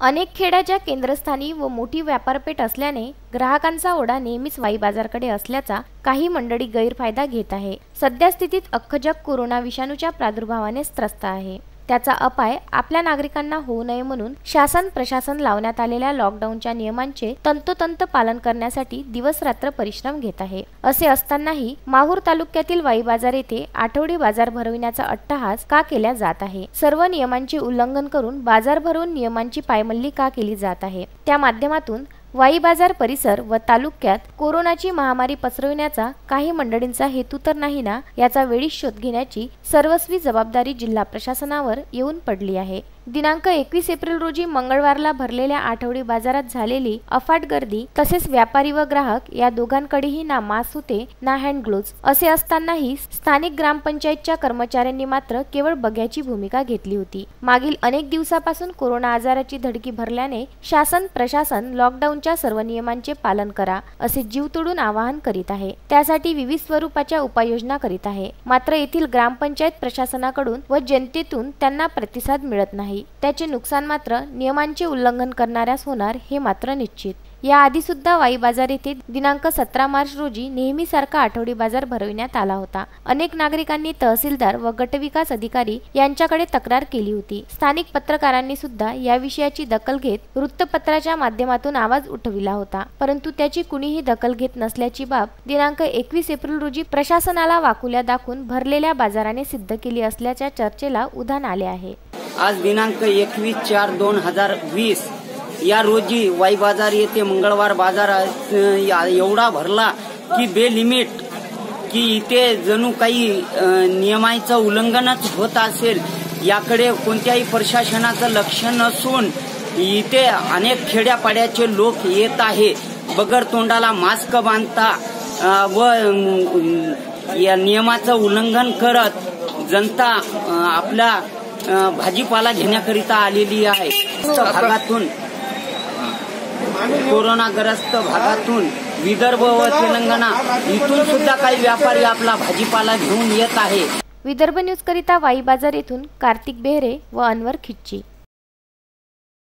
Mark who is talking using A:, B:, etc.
A: अनेक खेड्याच्या केंद्रस्थानी व मोठी व्यापारपेठ असल्याने ग्राहकांचा ओढा नेहमीच वाई बाजारकडे असल्याचा काही मंडळी गैरफायदा घेत आहे। सध्या स्थितीत अख्खं जग कोरोना विषाणूच्या प्रादुर्भावाने त्रस्त आहे। त्याचा अपाय आपल्या नागरिकांना होऊ नये म्हणून शासन प्रशासन लावण्यात आलेल्या लॉकडाऊनच्या नियमांचे तंतोतंत पालन करण्यासाठी दिवस रात्र परिश्रम घेत आहे। असे असतानाही माहूर तालुक्यातील वाई बाजार येथे आठवडी बाजार भरविण्याचा अट्टहास का केला जात आहे? सर्व नियमांचे उल्लंघन करून बाजार भरवून नियमांची पायमल्ली का केली जात आहे? त्या माध्यमातून वाई बाजार परिसर व तालुक्यात कोरोनाची महामारी पसरविण्याचा काही मंडळींचा हेतू तर नाही ना, याचा वेळीच शोध घेण्याची सर्वस्वी जबाबदारी जिल्हा प्रशासनावर येऊन पडली आहे। दिनांक 21 एप्रिल रोजी मंगळवारला भरलेल्या आठवडी बाजारात झालेली अफाट गर्दी तसेच व्यापारी व ग्राहक या दोघांकडेही ना मास्क होते ना हँड ग्लोव्ज असे असतानाही स्थानिक ग्रामपंचायतच्या कर्मचाऱ्यांनी मात्र केवळ बघ्याची भूमिका घेतली होती। मागील अनेक दिवसापासून कोरोना आजाराची धडकी भरल्याने शासन प्रशासन लॉकडाऊनच्या सर्व नियमांचे पालन करा असे जीव तोडून आवाहन करीत आहे। त्यासाठी विविध स्वरूपाच्या उपाययोजना करीत आहे। मात्र येथील ग्रामपंचायत प्रशासनाकडून व जनतेतून त्यांना प्रतिसाद मिळत नाही। त्याचे नुकसान मात्र नियमांचे उल्लंघन करणाऱ्यास होणार हे मात्र निश्चित। या आधी सुद्धा वाई बाजार येथे दिनांक 17 मार्च रोजी नेहमीसारखा आठवडी बाजार भरविण्यात आला होता। अनेक नागरिकांनी तहसीलदार व गटविकास अधिकारी यांच्याकडे तक्रार केली होती। स्थानिक पत्रकारांनी सुद्धा या विषयाची दखल घेत वृत्तपत्राच्या माध्यमातून आवाज उठविला होता, परंतु त्याची कुणीही दखल घेत नसल्याची बाब दिनांक 21 एप्रिल रोजी प्रशासनाला वाकुल्या दाखवून भरलेल्या बाजाराने सिद्ध केली असल्याच्या चर्चेला उधाण आले आहे।
B: आज दिनांक 21/4/2020 या रोजी वाई बाजार येथे मंगळवार बाजार एवढा भरला की बेलिमिट, की इथे जणू काही नियमांचं उल्लंघनच होत असेल याकडे कोणत्याही प्रशासनाचं लक्ष नसून इथे अनेक खेड्यापाड्याचे लोक येत आहे बगर तोंडाला मास्क बांधता व या नियमाचं उल्लंघन करत जनता आपला भाजीपाला घेण्याकरिता आलेली आहे। भागातून कोरोनाग्रस्त भागातून विदर्भ व तेलंगणा इथून सुद्धा काही व्यापारी आपला भाजीपाला घेऊन येत आहे।
A: विदर्भ न्यूज करिता वाई बाजार येथून कार्तिक बेहरे व अनवर खिच्ची।